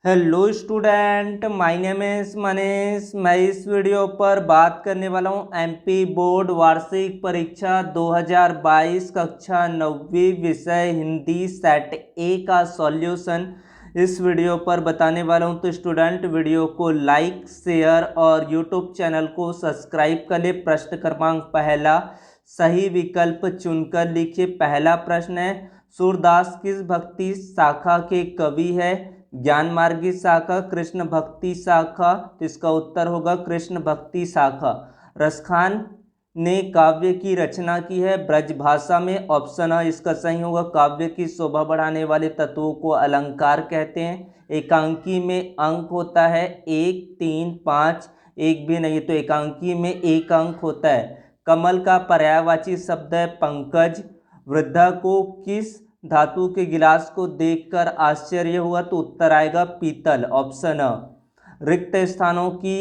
Hello student, my name is Manish. मैं इस video पर बात करने वाला हूँ एमपी बोर्ड वार्षिक परीक्षा 2022 कक्षा 9वीं विषय हिंदी सेट ए का सॉल्यूशन इस वीडियो पर बताने वाला हूँ। तो स्टूडेंट वीडियो को लाइक, शेयर और यूट्यूब चैनल को सब्सक्राइब कर ले। प्रश्न क्रमांक पहला, सही विकल्प चुनकर लिखिए। पहला प्रश्न है, सूरदास किस भक्ति शाखा के कवि है? ज्ञान मार्गी शाखा, कृष्ण भक्ति शाखा। तो इसका उत्तर होगा कृष्ण भक्ति शाखा। रसखान ने काव्य की रचना की है ब्रजभाषा में। ऑप्शन है इसका सही होगा। काव्य की शोभा बढ़ाने वाले तत्वों को अलंकार कहते हैं। एकांकी में अंक होता है 1, 3, 5, एक भी नहीं, तो एकांकी में एक अंक होता है। कमल का पर्यायवाची शब्द है पंकज। वृद्धा को किस धातु के गिलास को देखकर आश्चर्य हुआ? तो उत्तर आएगा पीतल। ऑप्शन अ। रिक्त स्थानों की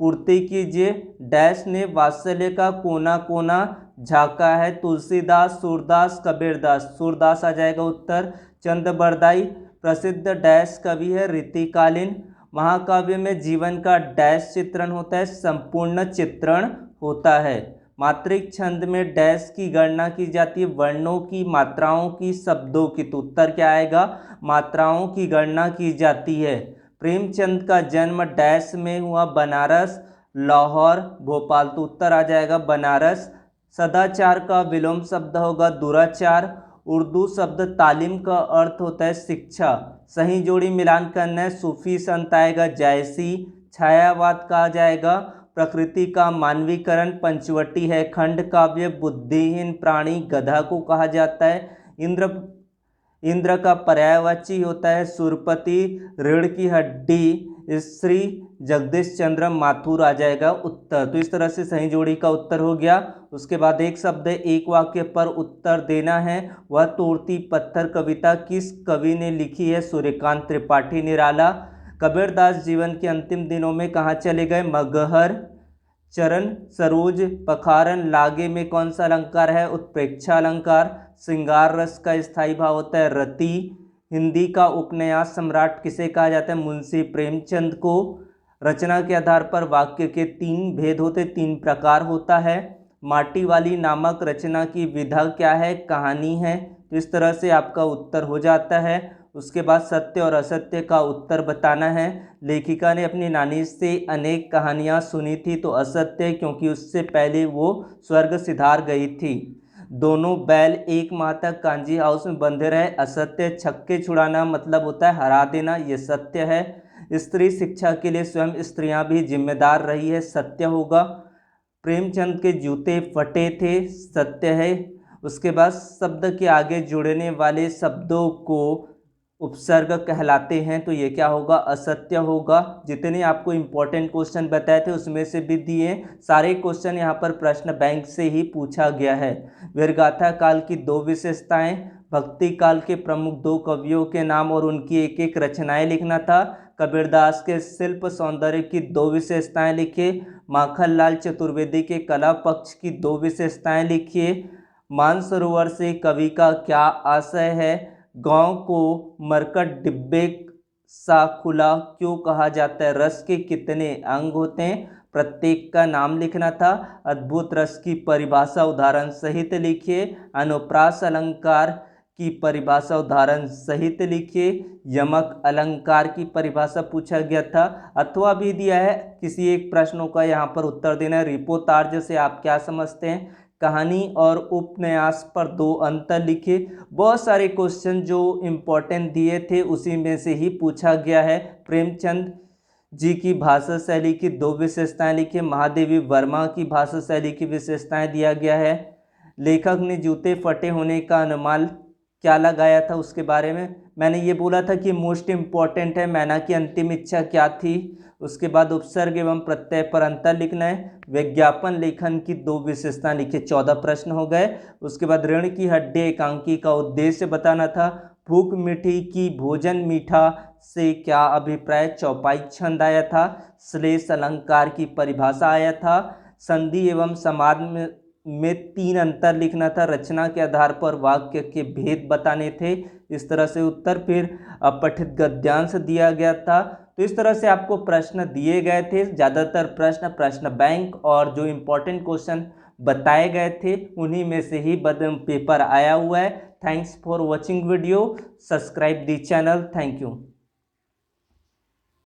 पूर्ति कीजिए। डैश ने वात्सल्य का कोना कोना झाँका है? तुलसीदास, सूरदास, कबीरदास। सूरदास आ जाएगा उत्तर। चंद बरदाई प्रसिद्ध डैश कवि है? रीतिकालीन। महाकाव्य में जीवन का डैश चित्रण होता है? संपूर्ण चित्रण होता है। मात्रिक छंद में डैश की गणना की जाती है? वर्णों की, मात्राओं की, शब्दों की। तो उत्तर क्या आएगा? मात्राओं की गणना की जाती है। प्रेमचंद का जन्म डैश में हुआ? बनारस, लाहौर, भोपाल। तो उत्तर आ जाएगा बनारस। सदाचार का विलोम शब्द होगा दुराचार। उर्दू शब्द तालीम का अर्थ होता है शिक्षा। सही जोड़ी मिलान करना है। सूफी संत आएगा जायसी। छायावाद कहा जाएगा प्रकृति का मानवीकरण। पंचवटी है खंड काव्य। बुद्धिहीन प्राणी गधा को कहा जाता है। इंद्र का पर्यायवाची होता है सुरपति। रीढ़ की हड्डी श्री जगदीश चंद्र माथुर आ जाएगा उत्तर। तो इस तरह से सही जोड़ी का उत्तर हो गया। उसके बाद एक शब्द एक वाक्य पर उत्तर देना है। वह तोड़ती पत्थर कविता किस कवि ने लिखी है? सूर्यकांत त्रिपाठी निराला। कबीरदास जीवन के अंतिम दिनों में कहाँ चले गए? मगहर। चरण सरोज पखारन लागे में कौन सा अलंकार है? उत्प्रेक्षा अलंकार। श्रृंगार रस का स्थायी भाव होता है रति। हिंदी का उपन्यास सम्राट किसे कहा जाता है? मुंशी प्रेमचंद को। रचना के आधार पर वाक्य के 3 भेद होते, 3 प्रकार होता है। माटी वाली नामक रचना की विधा क्या है? कहानी है। तो इस तरह से आपका उत्तर हो जाता है। उसके बाद सत्य और असत्य का उत्तर बताना है। लेखिका ने अपनी नानी से अनेक कहानियां सुनी थी, तो असत्य, क्योंकि उससे पहले वो स्वर्ग सिधार गई थी। दोनों बैल एक माह तक कांजी हाउस में बंधे रहे, असत्य। छक्के छुड़ाना मतलब होता है हरा देना, ये सत्य है। स्त्री शिक्षा के लिए स्वयं स्त्रियां भी जिम्मेदार रही है, सत्य होगा। प्रेमचंद के जूते फटे थे, सत्य है। उसके बाद शब्द के आगे जुड़ने वाले शब्दों को उपसर्ग कहलाते हैं, तो ये क्या होगा? असत्य होगा। जितने आपको इंपॉर्टेंट क्वेश्चन बताए थे उसमें से भी दिए सारे क्वेश्चन यहाँ पर प्रश्न बैंक से ही पूछा गया है। वीरगाथा काल की 2 विशेषताएं। भक्ति काल के प्रमुख 2 कवियों के नाम और उनकी एक एक रचनाएं लिखना था। कबीरदास के शिल्प सौंदर्य की 2 विशेषताएं लिखिए। माखनलाल चतुर्वेदी के कला पक्ष की 2 विशेषताएं लिखिए। मानसरोवर से कवि का क्या आशय है? गांव को मरकट डिब्बे सा खुला क्यों कहा जाता है? रस के कितने अंग होते हैं? प्रत्येक का नाम लिखना था। अद्भुत रस की परिभाषा उदाहरण सहित लिखिए। अनुप्रास अलंकार की परिभाषा उदाहरण सहित लिखिए। यमक अलंकार की परिभाषा पूछा गया था अथवा भी दिया है। किसी एक प्रश्नों का यहाँ पर उत्तर देना है। रिपोर्टार्ज से आप क्या समझते हैं? कहानी और उपन्यास पर 2 अंतर लिखे। बहुत सारे क्वेश्चन जो इम्पोर्टेंट दिए थे उसी में से ही पूछा गया है। प्रेमचंद जी की भाषा शैली की 2 विशेषताएं लिखिए। महादेवी वर्मा की भाषा शैली की विशेषताएं दिया गया है। लेखक ने जूते फटे होने का अनुमान क्या लगाया था उसके बारे में मैंने ये बोला था कि मोस्ट इम्पॉर्टेंट है। मैना की अंतिम इच्छा क्या थी? उसके बाद उपसर्ग एवं प्रत्यय पर अंतर लिखना है। विज्ञापन लेखन की 2 विशेषताएं लिखिए। 14 प्रश्न हो गए। उसके बाद ऋण की हड्डी एकांकी का उद्देश्य बताना था। भूख मीठी की भोजन मीठा से क्या अभिप्राय? चौपाई छंद आया था। श्लेष अलंकार की परिभाषा आया था। संधि एवं समाज में 3 अंतर लिखना था। रचना के आधार पर वाक्य के भेद बताने थे। इस तरह से उत्तर, फिर पठित गद्यांश दिया गया था। तो इस तरह से आपको प्रश्न दिए गए थे। ज़्यादातर प्रश्न बैंक और जो इम्पोर्टेंट क्वेश्चन बताए गए थे उन्हीं में से ही पेपर आया हुआ है। Thanks for watching video, subscribe the channel, thank you.